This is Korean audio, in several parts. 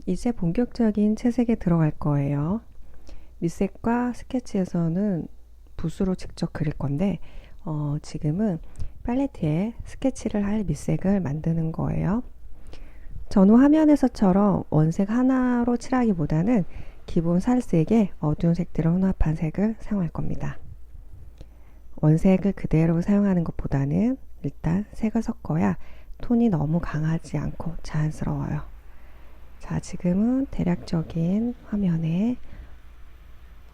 이제 본격적인 채색에 들어갈 거예요. 밑색과 스케치에서는 붓으로 직접 그릴 건데 지금은 팔레트에 스케치를 할 밑색을 만드는 거예요. 전후 화면에서처럼 원색 하나로 칠하기보다는 기본 살색에 어두운 색들을 혼합한 색을 사용할 겁니다. 원색을 그대로 사용하는 것보다는 일단 색을 섞어야 톤이 너무 강하지 않고 자연스러워요. 자, 지금은 대략적인 화면에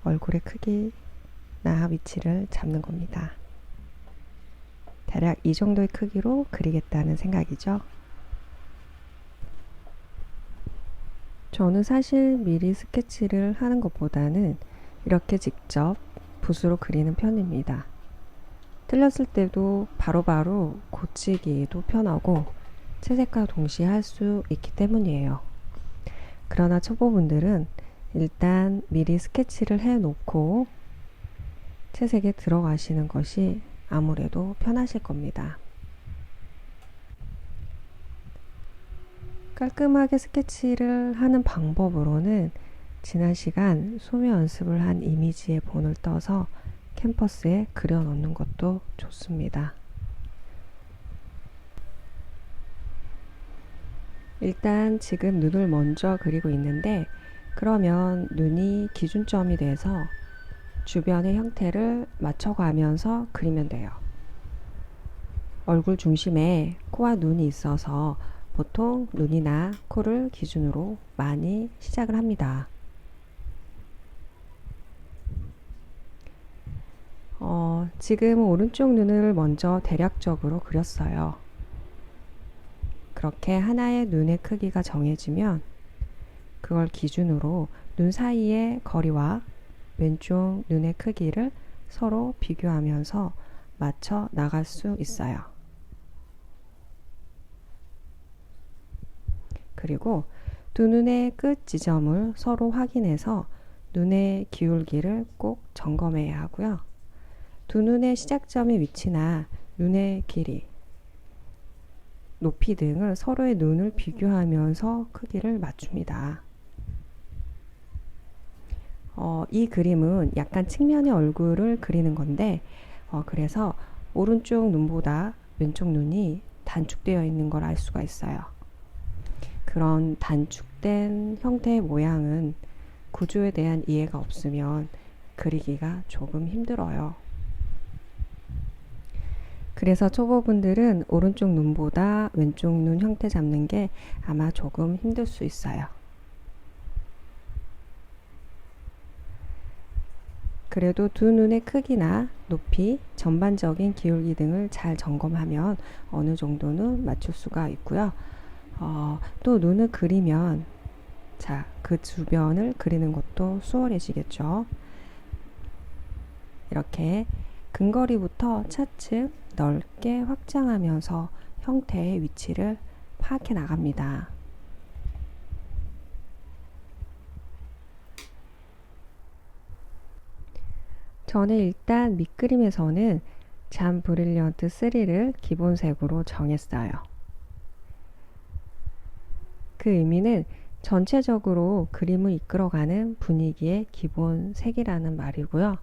얼굴의 크기나 위치를 잡는 겁니다. 대략 이 정도의 크기로 그리겠다는 생각이죠. 저는 사실 미리 스케치를 하는 것보다는 이렇게 직접 붓으로 그리는 편입니다. 틀렸을 때도 바로바로 고치기도 편하고 채색과 동시에 할 수 있기 때문이에요. 그러나 초보분들은 일단 미리 스케치를 해놓고 채색에 들어가시는 것이 아무래도 편하실 겁니다. 깔끔하게 스케치를 하는 방법으로는 지난 시간 소묘 연습을 한 이미지의 본을 떠서 캔버스에 그려 넣는 것도 좋습니다. 일단 지금 눈을 먼저 그리고 있는데 그러면 눈이 기준점이 돼서 주변의 형태를 맞춰가면서 그리면 돼요. 얼굴 중심에 코와 눈이 있어서 보통 눈이나 코를 기준으로 많이 시작을 합니다. 지금 오른쪽 눈을 먼저 대략적으로 그렸어요. 그렇게 하나의 눈의 크기가 정해지면 그걸 기준으로 눈 사이의 거리와 왼쪽 눈의 크기를 서로 비교하면서 맞춰 나갈 수 있어요. 그리고 두 눈의 끝 지점을 서로 확인해서 눈의 기울기를 꼭 점검해야 하고요. 두 눈의 시작점의 위치나 눈의 길이, 높이 등을 서로의 눈을 비교하면서 크기를 맞춥니다. 이 그림은 약간 측면의 얼굴을 그리는 건데 그래서 오른쪽 눈보다 왼쪽 눈이 단축되어 있는 걸 알 수가 있어요. 그런 단축된 형태의 모양은 구조에 대한 이해가 없으면 그리기가 조금 힘들어요. 그래서 초보분들은 오른쪽 눈보다 왼쪽 눈 형태 잡는 게 아마 조금 힘들 수 있어요. 그래도 두 눈의 크기나 높이, 전반적인 기울기 등을 잘 점검하면 어느 정도는 맞출 수가 있고요. 또 눈을 그리면 그 주변을 그리는 것도 수월해지겠죠. 이렇게 근거리부터 차츰 넓게 확장하면서 형태의 위치를 파악해 나갑니다. 저는 일단 밑그림에서는 잠 브릴리언트 3를 기본색으로 정했어요. 그 의미는 전체적으로 그림을 이끌어가는 분위기의 기본 색이라는 말이고요.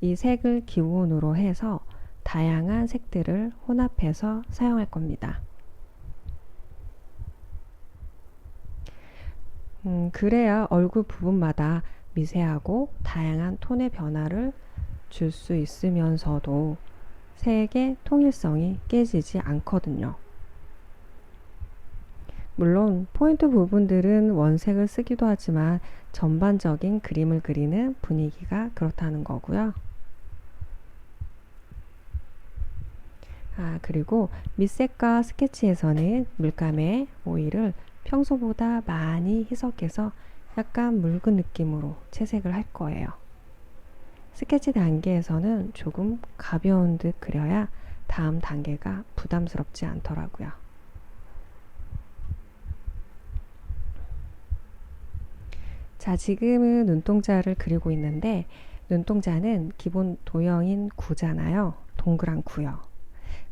이 색을 기본으로 해서 다양한 색들을 혼합해서 사용할 겁니다. 그래야 얼굴 부분마다 미세하고 다양한 톤의 변화를 줄 수 있으면서도 색의 통일성이 깨지지 않거든요. 물론 포인트 부분들은 원색을 쓰기도 하지만 전반적인 그림을 그리는 분위기가 그렇다는 거고요. 그리고 밑색과 스케치에서는 물감에 오일을 평소보다 많이 희석해서 약간 묽은 느낌으로 채색을 할 거예요. 스케치 단계에서는 조금 가벼운 듯 그려야 다음 단계가 부담스럽지 않더라고요. 자, 지금은 눈동자를 그리고 있는데 눈동자는 기본 도형인 구잖아요. 동그란 구요.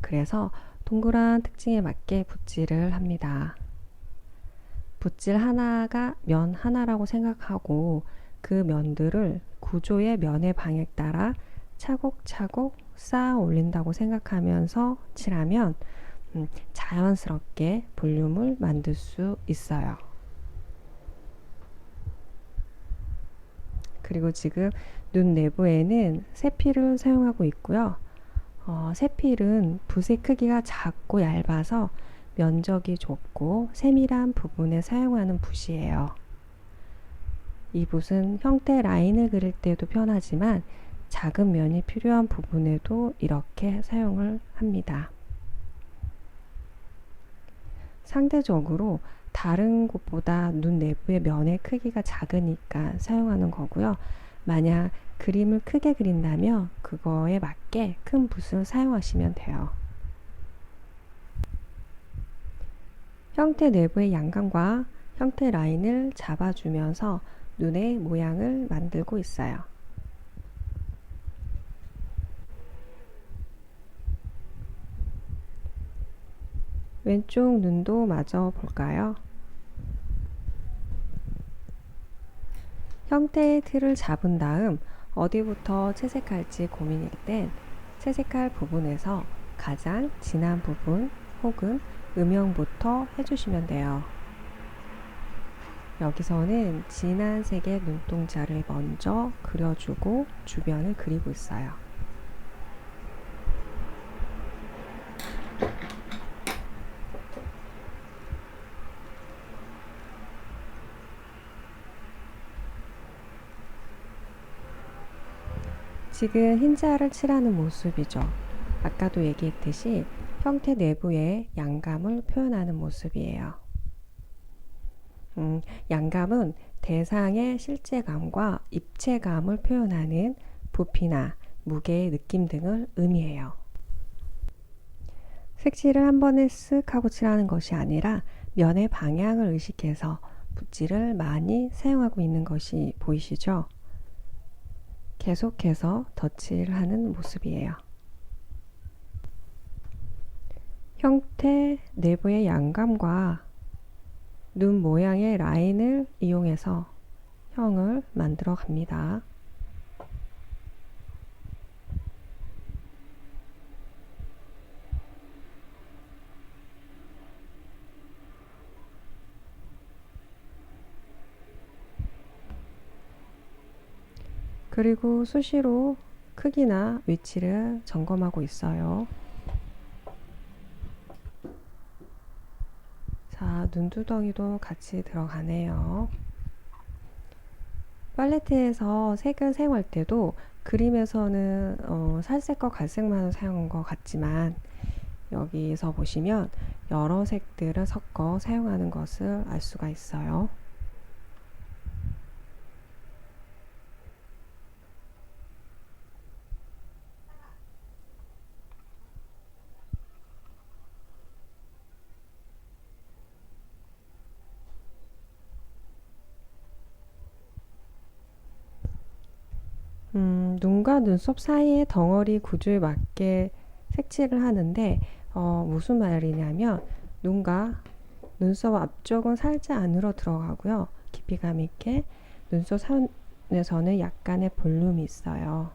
그래서 동그란 특징에 맞게 붓질을 합니다. 붓질 하나가 면 하나라고 생각하고 그 면들을 구조의 면의 방향에 따라 차곡차곡 쌓아 올린다고 생각하면서 칠하면 자연스럽게 볼륨을 만들 수 있어요. 그리고 지금 눈 내부에는 세필을 사용하고 있고요. 세필은 붓의 크기가 작고 얇아서 면적이 좁고 세밀한 부분에 사용하는 붓이에요. 이 붓은 형태 라인을 그릴 때도 편하지만 작은 면이 필요한 부분에도 이렇게 사용을 합니다. 상대적으로 다른 곳보다 눈 내부의 면의 크기가 작으니까 사용하는 거고요. 만약 그림을 크게 그린다면 그거에 맞게 큰 붓을 사용하시면 돼요. 형태 내부의 양감과 형태 라인을 잡아주면서 눈의 모양을 만들고 있어요. 왼쪽 눈도 마저 볼까요? 형태의 틀을 잡은 다음 어디부터 채색할지 고민일 땐 채색할 부분에서 가장 진한 부분 혹은 음영부터 해주시면 돼요. 여기서는 진한 색의 눈동자를 먼저 그려주고 주변을 그리고 있어요. 지금 흰자를 칠하는 모습이죠. 아까도 얘기했듯이 형태 내부의 양감을 표현하는 모습이에요. 양감은 대상의 실제감과 입체감을 표현하는 부피나 무게의 느낌 등을 의미해요. 색칠을 한 번에 쓱 하고 칠하는 것이 아니라 면의 방향을 의식해서 붓질을 많이 사용하고 있는 것이 보이시죠? 계속해서 덧칠을 하는 모습이에요. 형태 내부의 양감과 눈 모양의 라인을 이용해서 형을 만들어 갑니다. 그리고 수시로 크기나 위치를 점검하고 있어요. 자, 눈두덩이도 같이 들어가네요. 팔레트에서 색을 사용할 때도 그림에서는 살색과 갈색만 사용한 것 같지만 여기서 보시면 여러 색들을 섞어 사용하는 것을 알 수가 있어요. 눈과 눈썹 사이의 덩어리 구조에 맞게 색칠을 하는데 무슨 말이냐면 눈과 눈썹 앞쪽은 살짝 안으로 들어가고요. 깊이감 있게 눈썹 선에서는 약간의 볼륨이 있어요.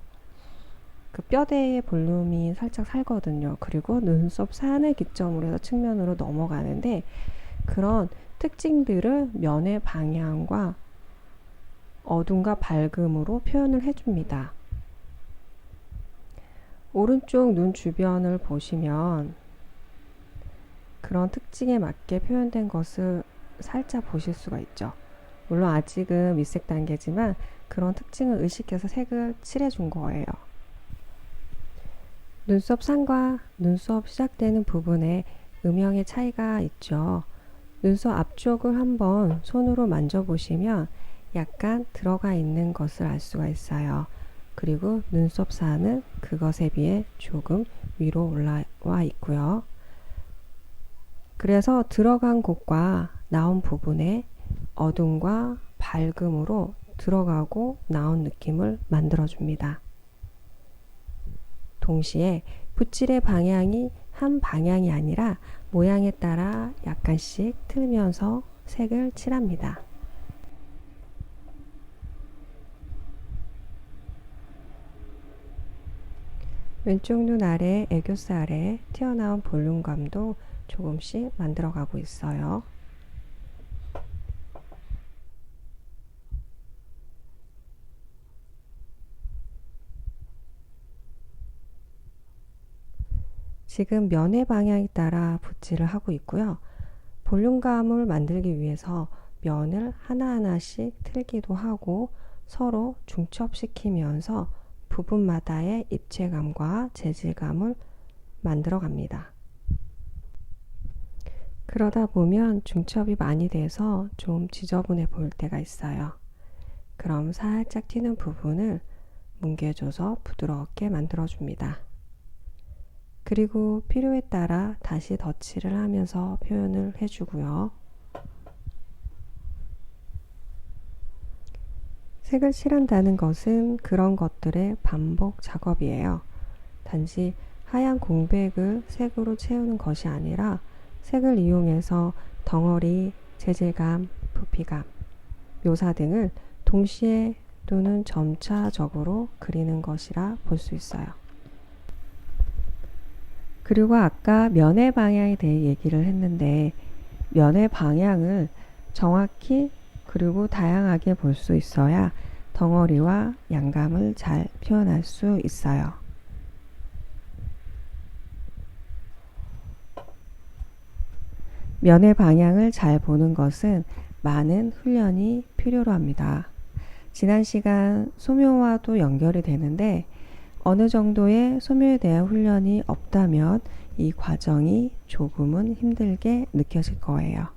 그 뼈대의 볼륨이 살짝 살거든요. 그리고 눈썹 산을 기점으로 해서 측면으로 넘어가는데 그런 특징들을 면의 방향과 어둠과 밝음으로 표현을 해줍니다. 오른쪽 눈 주변을 보시면 그런 특징에 맞게 표현된 것을 살짝 보실 수가 있죠. 물론 아직은 밑색 단계지만 그런 특징을 의식해서 색을 칠해준 거예요. 눈썹 산과 눈썹 시작되는 부분에 음영의 차이가 있죠. 눈썹 앞쪽을 한번 손으로 만져보시면 약간 들어가 있는 것을 알 수가 있어요. 그리고 눈썹 산은 그것에 비해 조금 위로 올라와 있고요. 그래서 들어간 곳과 나온 부분에 어둠과 밝음으로 들어가고 나온 느낌을 만들어줍니다. 동시에 붓질의 방향이 한 방향이 아니라 모양에 따라 약간씩 틀면서 색을 칠합니다. 왼쪽 눈 아래 애교살에 튀어나온 볼륨감도 조금씩 만들어가고 있어요. 지금 면의 방향에 따라 붓질을 하고 있고요. 볼륨감을 만들기 위해서 면을 하나하나씩 틀기도 하고 서로 중첩시키면서 부분마다의 입체감과 재질감을 만들어 갑니다. 그러다 보면 중첩이 많이 돼서 좀 지저분해 보일 때가 있어요. 그럼 살짝 튀는 부분을 뭉개줘서 부드럽게 만들어줍니다. 그리고 필요에 따라 다시 덧칠을 하면서 표현을 해주고요. 색을 칠한다는 것은 그런 것들의 반복 작업이에요. 단지 하얀 공백을 색으로 채우는 것이 아니라 색을 이용해서 덩어리, 재질감, 부피감, 묘사 등을 동시에 또는 점차적으로 그리는 것이라 볼 수 있어요. 그리고 아까 면의 방향에 대해 얘기를 했는데 면의 방향을 정확히 그리고 다양하게 볼 수 있어야 덩어리와 양감을 잘 표현할 수 있어요. 면의 방향을 잘 보는 것은 많은 훈련이 필요로 합니다. 지난 시간 소묘와도 연결이 되는데 어느 정도의 소묘에 대한 훈련이 없다면 이 과정이 조금은 힘들게 느껴질 거예요.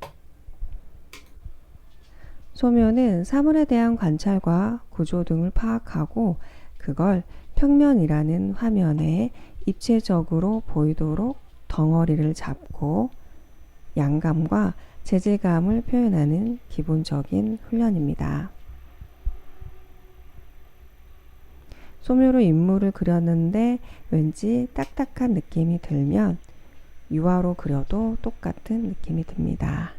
소묘는 사물에 대한 관찰과 구조 등을 파악하고 그걸 평면이라는 화면에 입체적으로 보이도록 덩어리를 잡고 양감과 재질감을 표현하는 기본적인 훈련입니다. 소묘로 인물을 그렸는데 왠지 딱딱한 느낌이 들면 유화로 그려도 똑같은 느낌이 듭니다.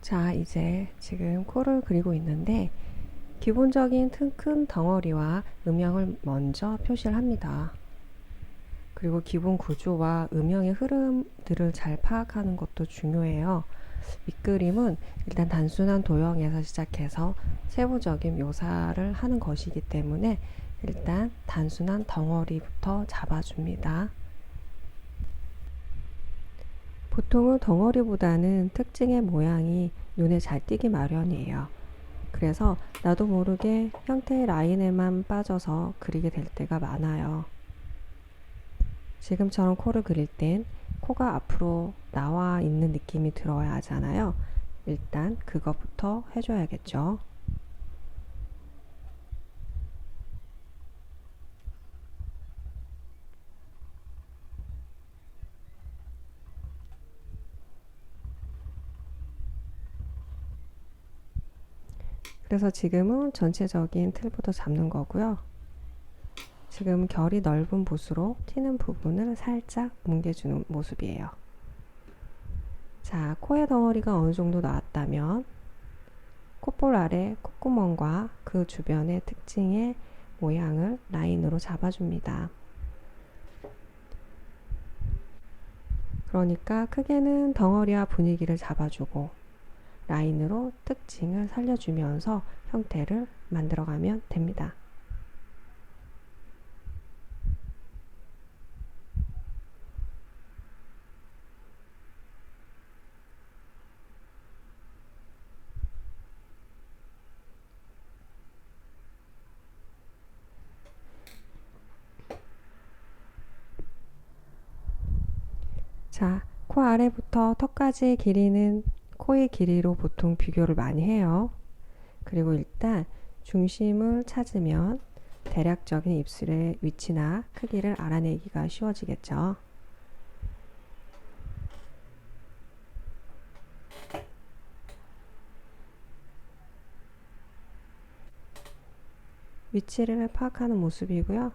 자, 이제 지금 코를 그리고 있는데 기본적인 큰 덩어리와 음영을 먼저 표시를 합니다. 그리고 기본 구조와 음영의 흐름들을 잘 파악하는 것도 중요해요. 밑그림은 일단 단순한 도형에서 시작해서 세부적인 묘사를 하는 것이기 때문에 일단 단순한 덩어리부터 잡아줍니다. 보통은 덩어리보다는 특징의 모양이 눈에 잘 띄기 마련이에요. 그래서 나도 모르게 형태의 라인에만 빠져서 그리게 될 때가 많아요. 지금처럼 코를 그릴 땐 코가 앞으로 나와 있는 느낌이 들어야 하잖아요. 일단 그것부터 해줘야겠죠. 그래서 지금은 전체적인 틀부터 잡는 거고요. 지금 결이 넓은 붓으로 튀는 부분을 살짝 뭉개주는 모습이에요. 자, 코의 덩어리가 어느 정도 나왔다면 콧볼 아래 콧구멍과 그 주변의 특징의 모양을 라인으로 잡아줍니다. 그러니까 크게는 덩어리와 분위기를 잡아주고 라인으로 특징을 살려주면서 형태를 만들어가면 됩니다. 자, 코 아래부터 턱까지의 길이는 코의 길이로 보통 비교를 많이 해요. 그리고 일단 중심을 찾으면 대략적인 입술의 위치나 크기를 알아내기가 쉬워지겠죠. 위치를 파악하는 모습이고요.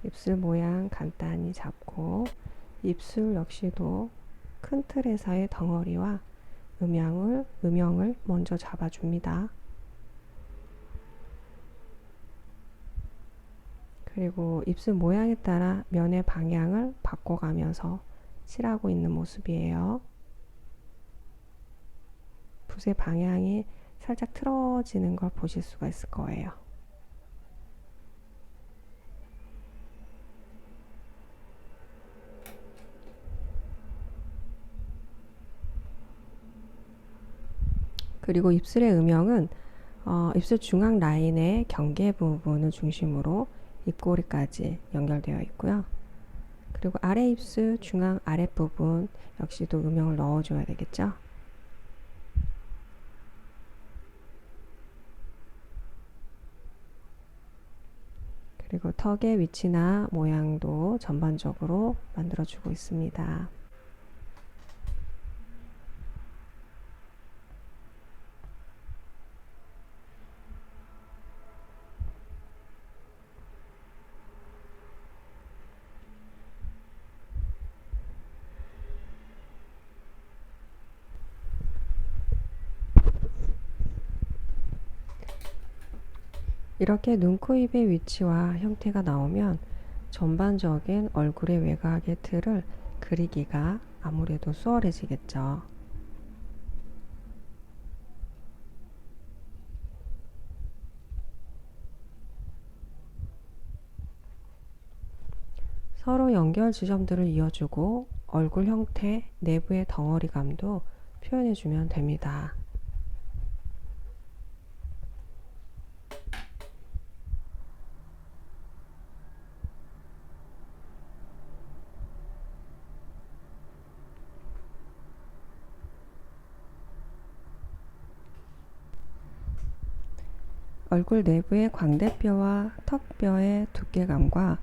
입술 모양 간단히 잡고 입술 역시도 큰 틀에서의 덩어리와 음영을 먼저 잡아줍니다. 그리고 입술 모양에 따라 면의 방향을 바꿔가면서 칠하고 있는 모습이에요. 붓의 방향이 살짝 틀어지는 걸 보실 수가 있을 거예요. 그리고 입술의 음영은 입술 중앙 라인의 경계 부분을 중심으로 입꼬리까지 연결되어 있고요. 그리고 아래 입술 중앙 아랫부분 역시도 음영을 넣어줘야 되겠죠. 그리고 턱의 위치나 모양도 전반적으로 만들어주고 있습니다. 이렇게 눈, 코, 입의 위치와 형태가 나오면 전반적인 얼굴의 외곽의 틀을 그리기가 아무래도 수월해지겠죠. 서로 연결 지점들을 이어주고 얼굴 형태, 내부의 덩어리감도 표현해주면 됩니다. 얼굴 내부의 광대뼈와 턱뼈의 두께감과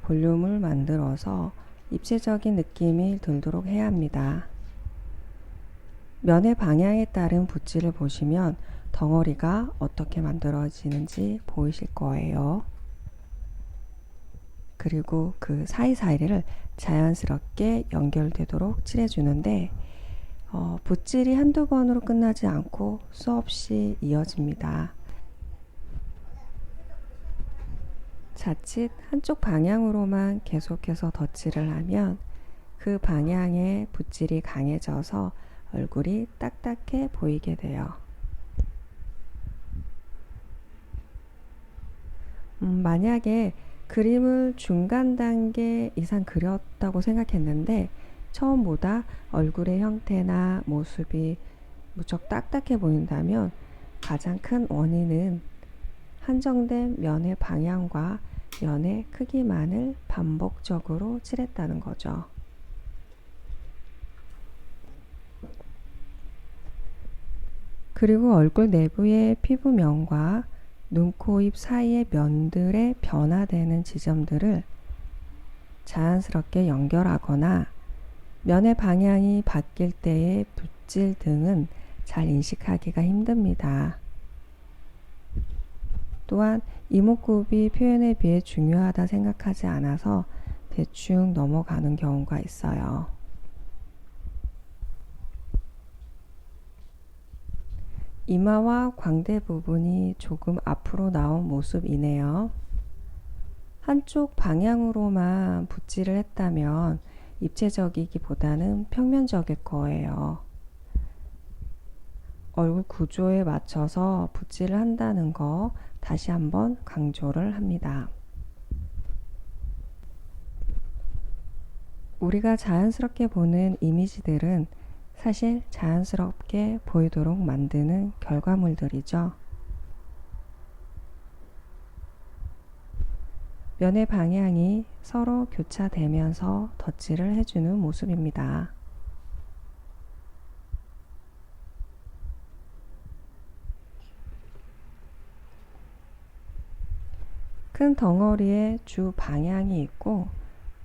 볼륨을 만들어서 입체적인 느낌이 들도록 해야 합니다. 면의 방향에 따른 붓질을 보시면 덩어리가 어떻게 만들어지는지 보이실 거예요. 그리고 그 사이사이를 자연스럽게 연결되도록 칠해주는데 붓질이 한두 번으로 끝나지 않고 수없이 이어집니다. 자칫 한쪽 방향으로만 계속해서 덧칠을 하면 그 방향의 붓질이 강해져서 얼굴이 딱딱해 보이게 돼요. 만약에 그림을 중간 단계 이상 그렸다고 생각했는데 처음보다 얼굴의 형태나 모습이 무척 딱딱해 보인다면 가장 큰 원인은 한정된 면의 방향과 면의 크기만을 반복적으로 칠했다는 거죠. 그리고 얼굴 내부의 피부면과 눈, 코, 입 사이의 면들의 변화되는 지점들을 자연스럽게 연결하거나 면의 방향이 바뀔 때의 붓질 등은 잘 인식하기가 힘듭니다. 또한 이목구비 표현에 비해 중요하다 생각하지 않아서 대충 넘어가는 경우가 있어요. 이마와 광대 부분이 조금 앞으로 나온 모습이네요. 한쪽 방향으로만 붓질을 했다면 입체적이기보다는 평면적일 거예요. 얼굴 구조에 맞춰서 붓질을 한다는 거 다시 한번 강조를 합니다. 우리가 자연스럽게 보는 이미지들은 사실 자연스럽게 보이도록 만드는 결과물들이죠. 면의 방향이 서로 교차되면서 덧칠을 해주는 모습입니다. 큰 덩어리에 주 방향이 있고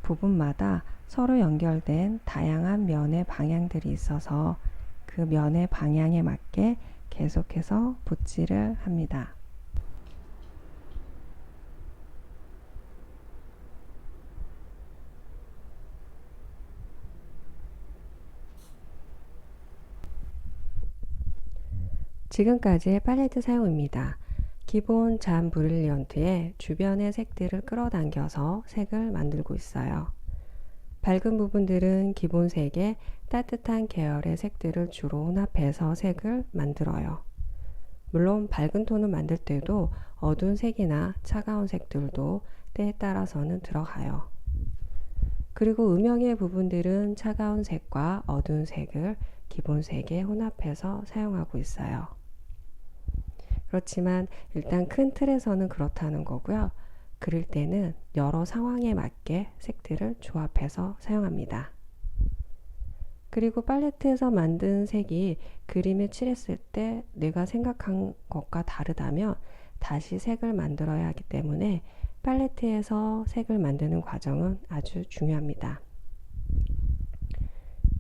부분마다 서로 연결된 다양한 면의 방향들이 있어서 그 면의 방향에 맞게 계속해서 붓질을 합니다. 지금까지의 팔레트 사용입니다. 기본 잠 브릴리언트에 주변의 색들을 끌어당겨서 색을 만들고 있어요. 밝은 부분들은 기본 색에 따뜻한 계열의 색들을 주로 혼합해서 색을 만들어요. 물론 밝은 톤을 만들 때도 어두운 색이나 차가운 색들도 때에 따라서는 들어가요. 그리고 음영의 부분들은 차가운 색과 어두운 색을 기본 색에 혼합해서 사용하고 있어요. 그렇지만 일단 큰 틀에서는 그렇다는 거고요. 그릴 때는 여러 상황에 맞게 색들을 조합해서 사용합니다. 그리고 팔레트에서 만든 색이 그림에 칠했을 때 내가 생각한 것과 다르다면 다시 색을 만들어야 하기 때문에 팔레트에서 색을 만드는 과정은 아주 중요합니다.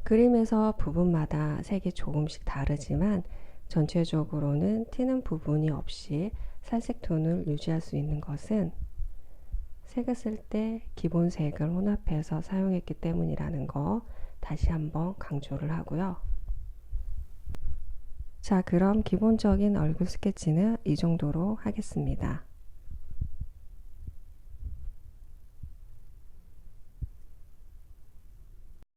그림에서 부분마다 색이 조금씩 다르지만 전체적으로는 튀는 부분이 없이 살색 톤을 유지할 수 있는 것은 색을 쓸 때 기본 색을 혼합해서 사용했기 때문이라는 거 다시 한번 강조를 하고요. 자, 그럼 기본적인 얼굴 스케치는 이 정도로 하겠습니다.